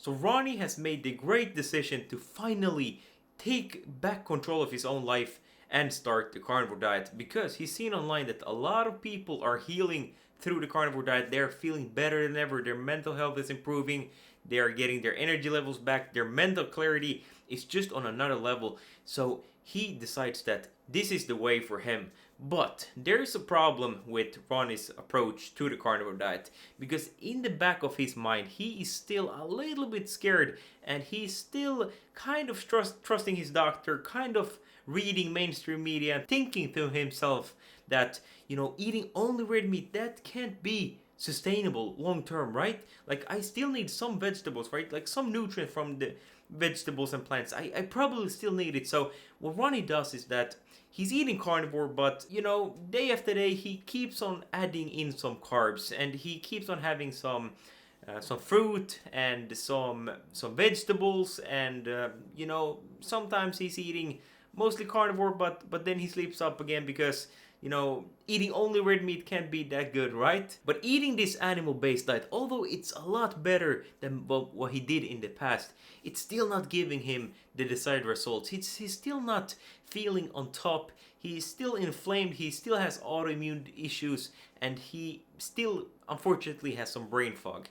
So Ronnie has made the great decision to finally take back control of his own life and start the carnivore diet, because he's seen online that a lot of people are healing through the carnivore diet. They're feeling better than ever. Their mental health is improving. They are getting their energy levels back. Their mental clarity is just on another level. So he decides that this is the way for him. But there's a problem with Ronnie's approach to the carnivore diet, because in the back of his mind he is still a little bit scared, and he's still kind of trusting his doctor, kind of reading mainstream media and thinking to himself that, eating only red meat, that can't be sustainable long term, right? Like, I still need some vegetables, right? Like some nutrient from the vegetables and plants. I probably still need it. So what Ronnie does is that he's eating carnivore, but day after day he keeps on adding in some carbs, and he keeps on having some fruit and some vegetables, and sometimes he's eating mostly carnivore, but then he sleeps up again because eating only red meat can't be that good, right? But eating this animal-based diet, although it's a lot better than what he did in the past, it's still not giving him the desired results. He's still not feeling on top. He's still inflamed. He still has autoimmune issues, and he still, unfortunately, has some brain fog.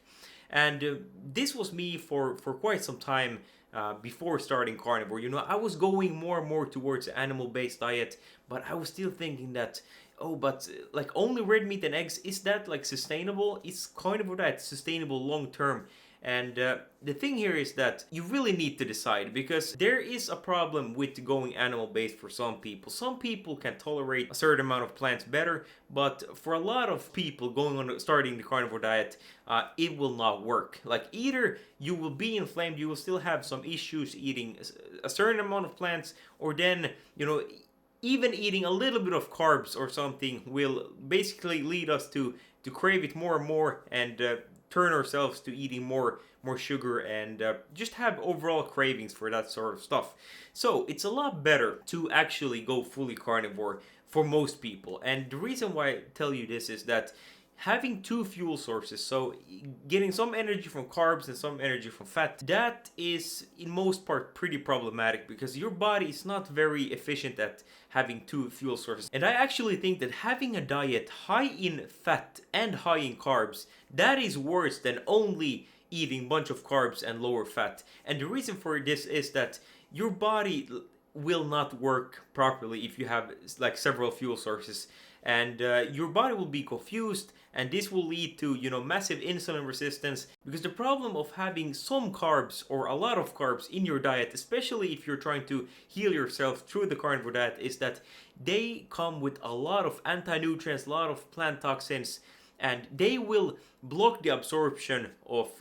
And this was me for quite some time. Before starting carnivore, I was going more and more towards animal-based diet, but I was still thinking that, oh, but like only red meat and eggs, is that like sustainable? Is carnivore diet sustainable long term? And the thing here is that you really need to decide, because there is a problem with going animal based for some people. Some people can tolerate a certain amount of plants better, but for a lot of people going on starting the carnivore diet, it will not work. Like, either you will be inflamed, you will still have some issues eating a certain amount of plants, or then even eating a little bit of carbs or something will basically lead us to crave it more and more, and turn ourselves to eating more sugar, and just have overall cravings for that sort of stuff. So it's a lot better to actually go fully carnivore for most people. And the reason why I tell you this is that having two fuel sources, so getting some energy from carbs and some energy from fat, that is in most part pretty problematic, because your body is not very efficient at having two fuel sources. And I actually think that having a diet high in fat and high in carbs, that is worse than only eating a bunch of carbs and lower fat. And the reason for this is that your body will not work properly if you have like several fuel sources, and your body will be confused, and this will lead to massive insulin resistance. Because the problem of having some carbs or a lot of carbs in your diet, especially if you're trying to heal yourself through the carnivore diet, is that they come with a lot of anti-nutrients, a lot of plant toxins, and they will block the absorption of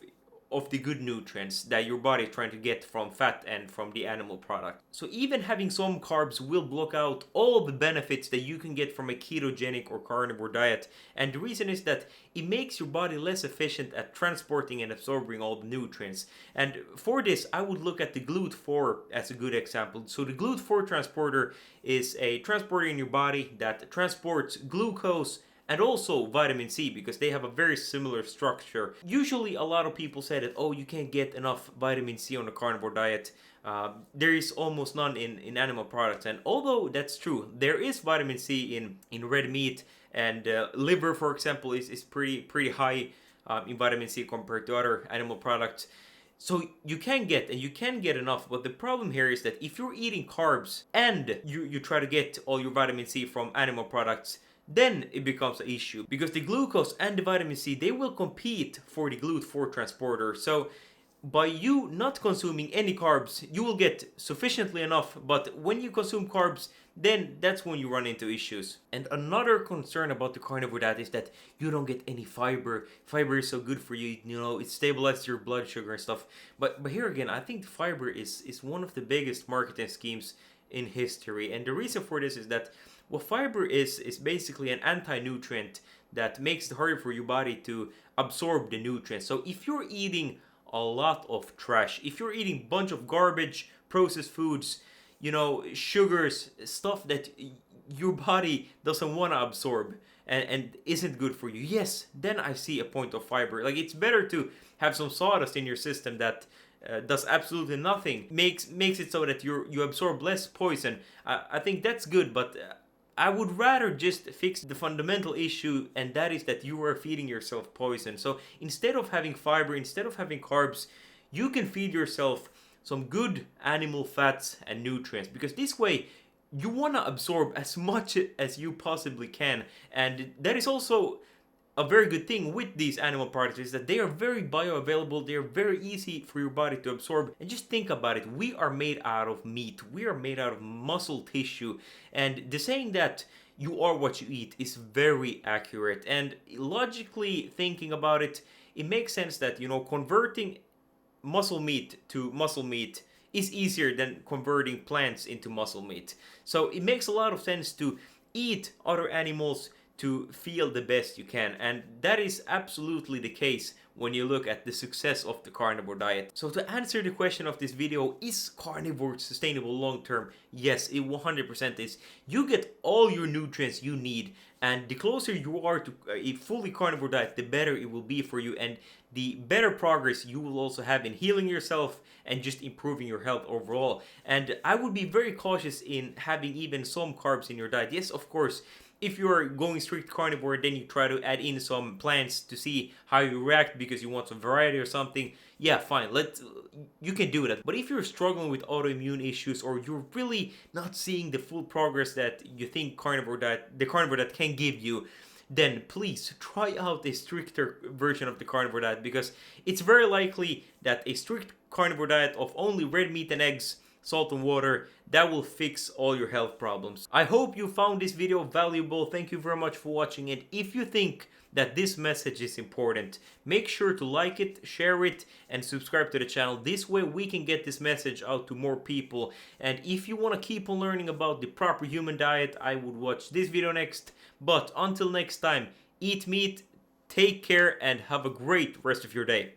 the good nutrients that your body is trying to get from fat and from the animal product. So even having some carbs will block out all the benefits that you can get from a ketogenic or carnivore diet. And the reason is that it makes your body less efficient at transporting and absorbing all the nutrients. And for this, I would look at the Glute 4 as a good example. So the Glute 4 transporter is a transporter in your body that transports glucose and also vitamin C, because they have a very similar structure. Usually a lot of people say that, oh, you can't get enough vitamin C on a carnivore diet. There is almost none in animal products. And although that's true, there is vitamin C in red meat, and liver, for example, is pretty high in vitamin C compared to other animal products. So you can get enough, but the problem here is that if you're eating carbs and you try to get all your vitamin C from animal products, then it becomes an issue, because the glucose and the vitamin C, they will compete for the Glute 4 transporter. So by you not consuming any carbs, you will get sufficiently enough, but when you consume carbs, then that's when you run into issues. And another concern about the carnivore diet is that you don't get any fiber. Fiber is so good for you, it stabilizes your blood sugar and stuff. But here again, I think fiber is one of the biggest marketing schemes in history. And the reason for this is that, well, fiber is basically an anti-nutrient that makes it harder for your body to absorb the nutrients. So if you're eating a lot of trash, if you're eating a bunch of garbage, processed foods, sugars, stuff that your body doesn't want to absorb and isn't good for you, yes, then I see a point of fiber. Like, it's better to have some sawdust in your system that does absolutely nothing, makes it so that you absorb less poison. I think that's good, but I would rather just fix the fundamental issue, and that is that you are feeding yourself poison. So instead of having fiber, instead of having carbs, you can feed yourself some good animal fats and nutrients, because this way you want to absorb as much as you possibly can. And that is also a very good thing with these animal products, is that they are very bioavailable, they are very easy for your body to absorb. And just think about it, we are made out of meat, we are made out of muscle tissue, and the saying that you are what you eat is very accurate. And logically thinking about it, it makes sense that, you know, converting muscle meat to muscle meat is easier than converting plants into muscle meat. So it makes a lot of sense to eat other animals to feel the best you can, and that is absolutely the case when you look at the success of the carnivore diet. So to answer the question of this video, is carnivore sustainable long term? Yes, it 100% is. You get all your nutrients you need, and the closer you are to a fully carnivore diet, the better it will be for you, and the better progress you will also have in healing yourself and just improving your health overall. And I would be very cautious in having even some carbs in your diet. Yes, of course, if you're going strict carnivore, then you try to add in some plants to see how you react because you want some variety or something. Yeah, fine. You can do that. But if you're struggling with autoimmune issues, or you're really not seeing the full progress that you think the carnivore diet can give you, then please try out a stricter version of the carnivore diet, because it's very likely that a strict carnivore diet of only red meat and eggs, salt and water, that will fix all your health problems. I hope you found this video valuable. Thank you very much for watching it. If you think that this message is important, make sure to like it, share it, and subscribe to the channel. This way we can get this message out to more people. And if you want to keep on learning about the proper human diet, I would watch this video next. But until next time, eat meat, take care, and have a great rest of your day.